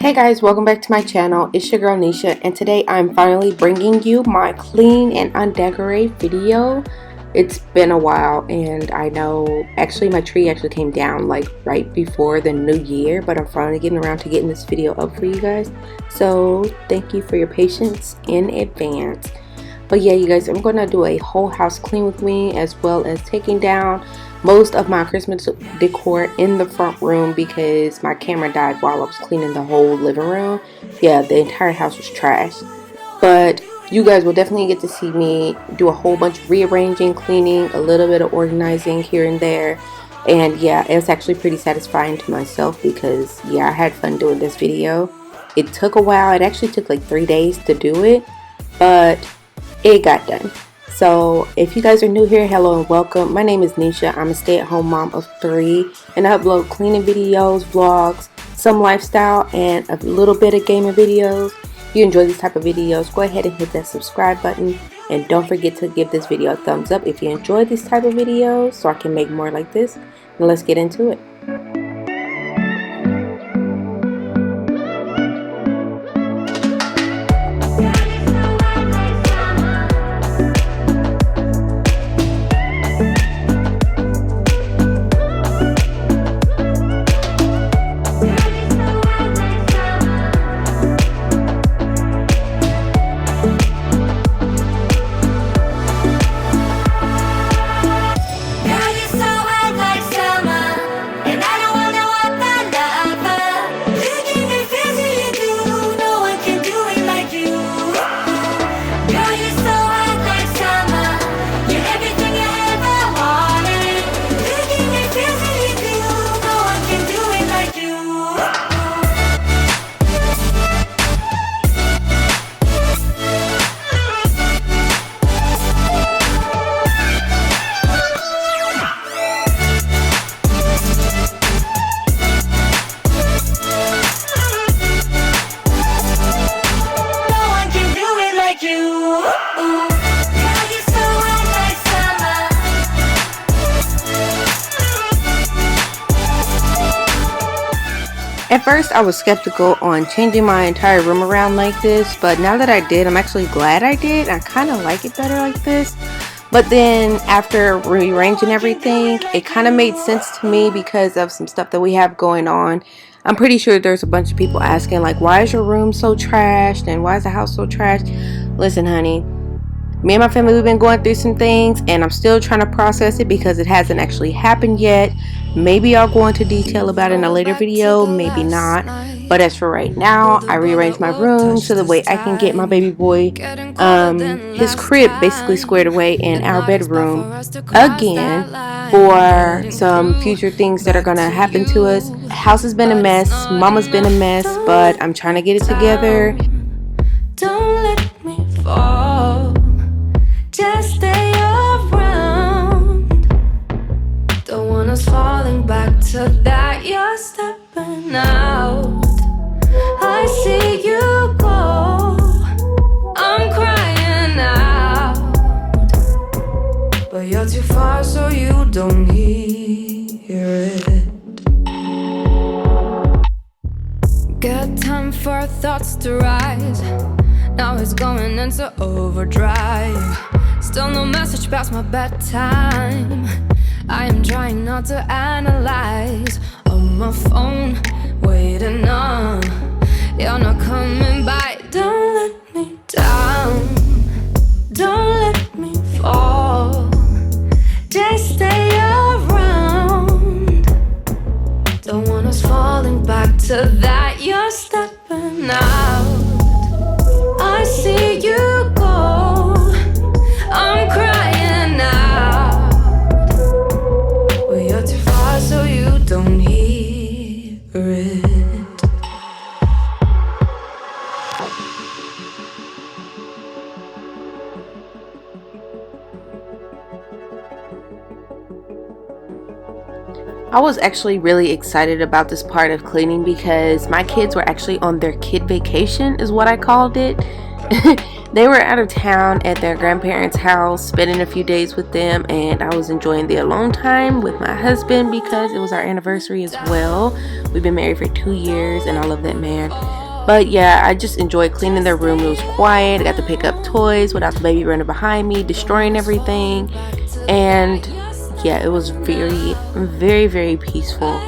Hey guys, welcome back to my channel. It's your girl Nisha, and today I'm finally bringing you my clean and undecorate video. It's been a while, and I know actually my tree actually came down like right before the new year, but I'm finally getting around to getting this video up for you guys. So thank you for your patience in advance. But yeah, you guys, I'm gonna do a whole house clean with me, as well as taking down most of my Christmas decor in the front room because my camera died while I was cleaning the whole living room. Yeah, the entire house was trash. But you guys will definitely get to see me do a whole bunch of rearranging, cleaning, a little bit of organizing here and there. And yeah, it's actually pretty satisfying to myself because yeah, I had fun doing this video. It took a while. It actually took like 3 days to do it, but it got done. So if you guys are new here, hello and welcome. My name is Nisha. I'm a stay-at-home mom of 3, and I upload cleaning videos, vlogs, some lifestyle, and a little bit of gaming videos. If you enjoy these type of videos, go ahead and hit that subscribe button, and don't forget to give this video a thumbs up if you enjoy these type of videos so I can make more like this. Now let's get into it. At first I was skeptical on changing my entire room around like this, but now that I did, I'm actually glad I did. I kind of like it better like this. But then after rearranging everything, it kind of made sense to me because of some stuff that we have going on. I'm pretty sure there's a bunch of people asking like, why is your room so trashed and why is the house so trashed? Listen, honey, me and my family, we've been going through some things, and I'm still trying to process it because it hasn't actually happened yet. Maybe I'll go into detail about it in a later video, maybe not. But as for right now, I rearranged my room so the way I can get my baby boy his crib basically squared away in our bedroom again for some future things that are gonna happen to us. House has been a mess, mama's been a mess, but I'm trying to get it together. Don't let me fall, just stay around. Don't want us falling back to that. You're stepping out, I see you go. I'm crying out, but you're too far so you don't hear it. Got time for thoughts to rise. Now it's going into overdrive. Still no message past my bedtime. I am trying not to analyze. On my phone, waiting on. You're not coming by. Don't let me down, don't let me fall. Just stay around. Don't want us falling back to that. You're stepping out, I see you go. I'm crying out, but you're too far so you don't hear it. I was actually really excited about this part of cleaning because my kids were actually on their kid vacation, is what I called it. They were out of town at their grandparents' house, spending a few days with them, and I was enjoying the alone time with my husband because it was our anniversary as well. We've been married for 2 years, and I love that man. But yeah, I just enjoyed cleaning their room. It was quiet. I got to pick up toys without the baby running behind me, destroying everything. And yeah, it was very, very, very peaceful.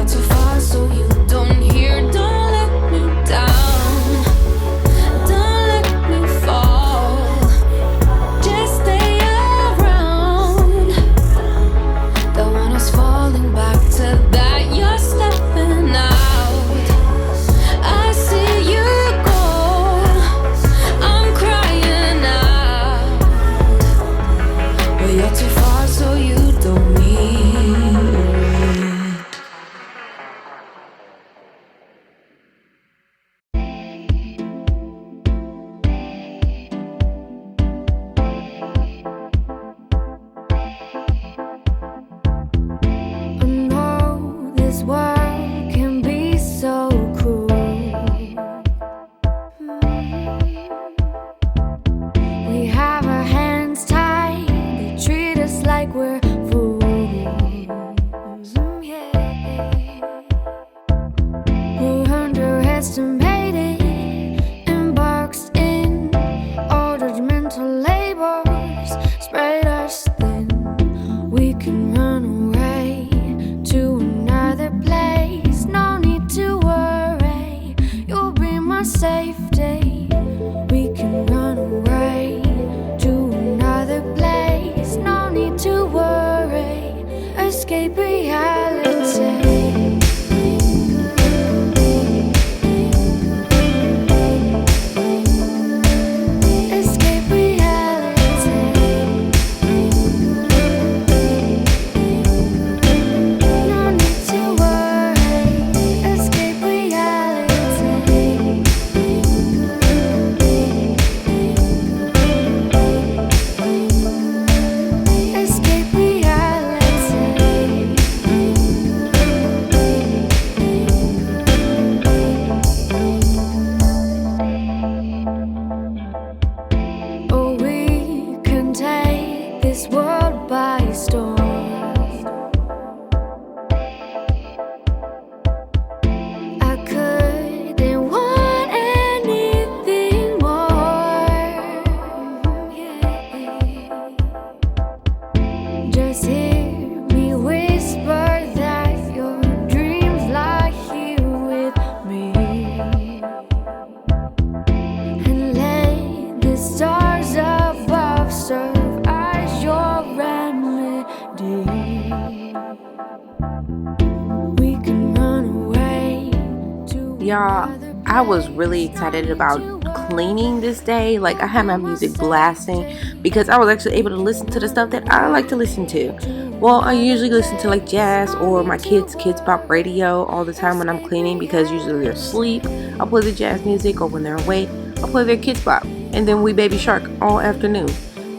Too far, so you don't hear. Don't let me down. Don't let me fall. Just stay around. Don't want us falling back to that. You're stepping out. I see you go. I'm crying out. But you're too far, so you don't need. Y'all, I was really excited about cleaning this day. Like, I had my music blasting because I was actually able to listen to the stuff that I like to listen to. Well, I usually listen to like jazz or my kids pop radio all the time when I'm cleaning because usually they're asleep. I'll play the jazz music, or when they're awake, I'll play their kids pop, and then we baby shark all afternoon.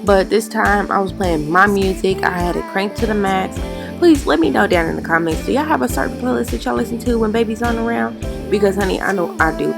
But this time I was playing my music. I had it cranked to the max. Please let me know down in the comments, do y'all have a certain playlist that y'all listen to when baby's on around? Because honey, I know I do.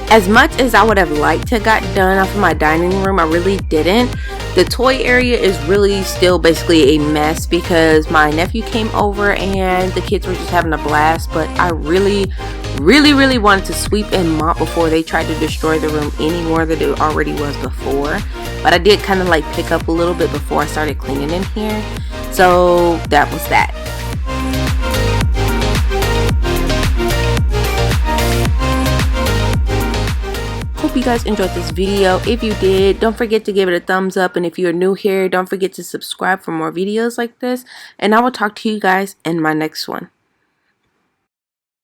As much as I would have liked to got done off of my dining room, I really didn't. The toy area is really still basically a mess because my nephew came over and the kids were just having a blast, but I really wanted to sweep and mop before they tried to destroy the room any more than it already was before. But I did kind of like pick up a little bit before I started cleaning in here. So that was that. Hope you guys enjoyed this video. If you did, don't forget to give it a thumbs up, and if you're new here, don't forget to subscribe for more videos like this, and I will talk to you guys in my next one.